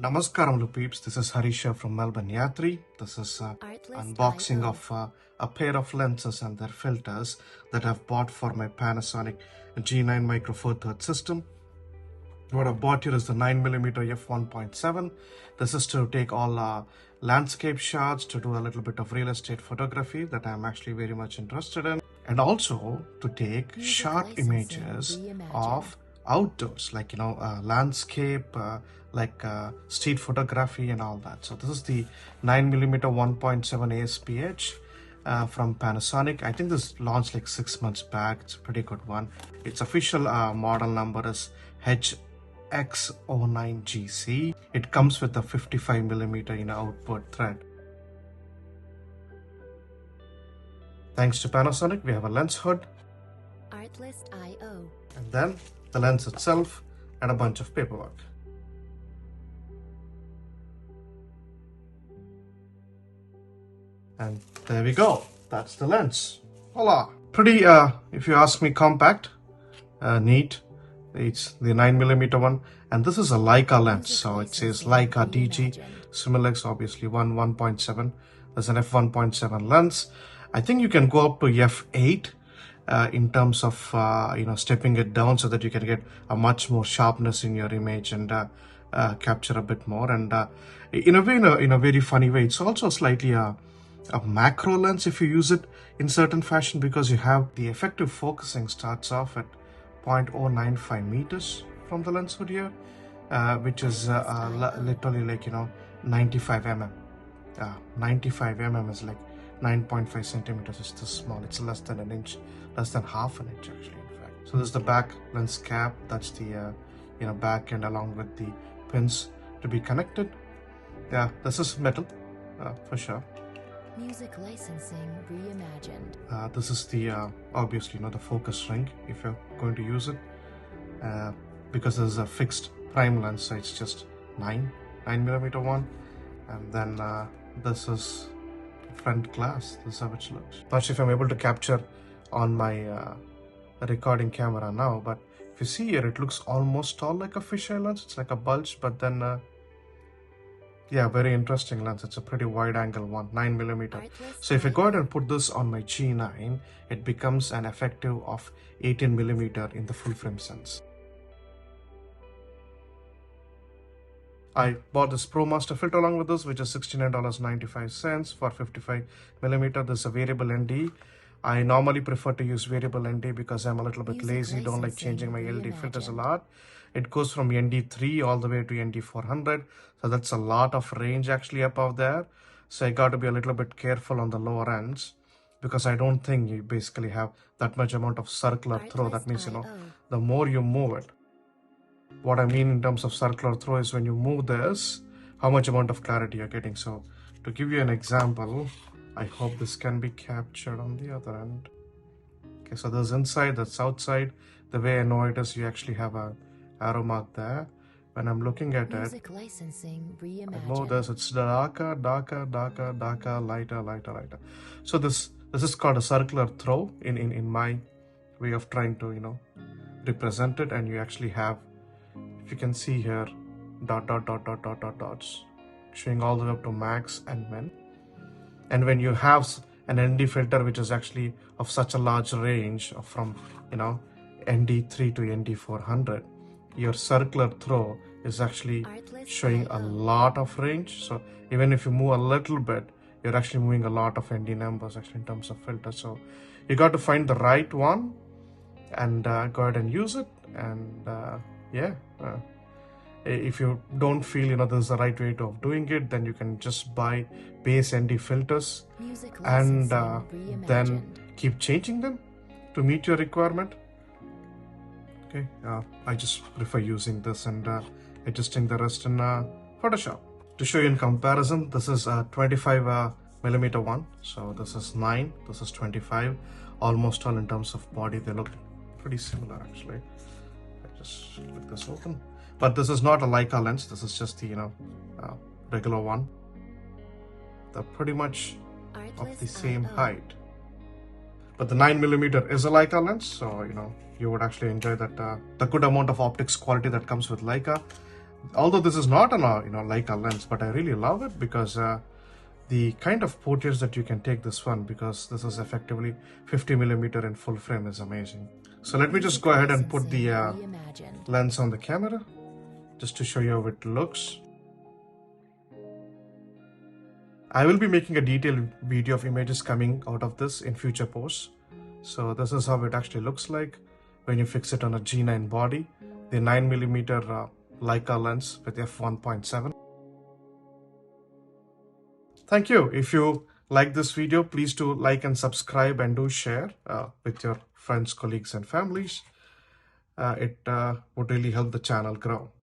Namaskaram peeps, this is Harisha from Melbourne Yatri. This is unboxing of a pair of lenses and their filters that I've bought for my Panasonic G9 Micro Four Thirds system. What I've bought here is the 9mm F1.7. This is to take all landscape shots, to do a little bit of real estate photography that I'm actually very much interested in, and also to take sharp images of outdoors, like landscape, street photography and all that. So this is the 9mm 1.7 ASPH from Panasonic. I think this launched like 6 months back. It's a pretty good one. Its official model number is HX09GC. It comes with a 55mm output thread. Thanks to Panasonic, we have a lens hood, Artlist.io, and then the lens itself and a bunch of paperwork. And there we go. That's the lens. Voila. Pretty, if you ask me, compact, neat. It's the 9mm one, and this is a Leica lens, so it says Leica DG SUMMILUX, obviously 1.7. There's an f1.7 lens. I think you can go up to f8 in terms of stepping it down so that you can get a much more sharpness in your image and capture a bit more. And in a way, in a very funny way, it's also slightly a macro lens if you use it in certain fashion, because you have the effective focusing starts off at 0.095 meters from the lens hood here, which is literally like 95 mm. 95 mm is like 9.5 centimeters. It's this small. It's less than an inch, less than half an inch actually, in fact. So this is the back lens cap. That's the back end along with the pins to be connected. Yeah, this is metal for sure. music licensing reimagined. This is the obviously the focus ring if you're going to use it, because there's a fixed prime lens, so it's just 9mm one, and then this is front glass. This is how it looks. Not sure if I'm able to capture on my recording camera now, but if you see here, it looks almost all like a fisheye lens. It's like a bulge, but then yeah, very interesting lens. It's a pretty wide angle one, 9mm. So if I go ahead and put this on my G9, it becomes an effective of 18mm in the full frame sense. I bought this Pro Master filter along with this, which is $69.95 for 55mm. This is a variable ND. I normally prefer to use variable ND because I'm a little bit lazy, don't like changing my LD filters a lot. It goes from ND3 all the way to ND400, so that's a lot of range actually above there. So I got to be a little bit careful on the lower ends, because I don't think you basically have that much amount of circular throw. That means the more you move it. What I mean in terms of circular throw is when you move this, how much amount of clarity you're getting. So to give you an example, I hope this can be captured on the other end. Okay, so there's inside, that's outside. The way I know it is you actually have a arrow mark there. When I'm looking at music licensing reimagined. I move this, it's darker, darker, darker, darker, lighter, lighter, lighter. So this is called a circular throw in my way of trying to represent it. And you actually have, if you can see here, dots showing all the way up to max and min. And when you have an ND filter which is actually of such a large range from ND3 to ND400, your circular throw is actually showing a lot of range. So even if you move a little bit, you're actually moving a lot of ND numbers actually in terms of filter. So you got to find the right one and go ahead and use it. And if you don't feel this is the right way of doing it, then you can just buy base ND filters and then keep changing them to meet your requirement. Okay, I just prefer using this and adjusting the rest in Photoshop. To show you in comparison, this is a 25mm one, so this is 9, this is 25. Almost all in terms of body, they look pretty similar actually. I just click this open. But this is not a Leica lens, this is just the regular one. They're pretty much of the same height. But the 9mm is a Leica lens, so you would actually enjoy that the good amount of optics quality that comes with Leica. Although this is not an Leica lens, but I really love it because the kind of portraits that you can take this one, because this is effectively 50mm in full frame, is amazing. So let me just go ahead and put the Reimagined. lens on the camera just to show you how it looks. I will be making a detailed video of images coming out of this in future posts. So this is how it actually looks like when you fix it on a G9 body, the 9mm Leica lens with f1.7. Thank you. If you like this video, please do like and subscribe, and do share with your friends, colleagues and families. It would really help the channel grow.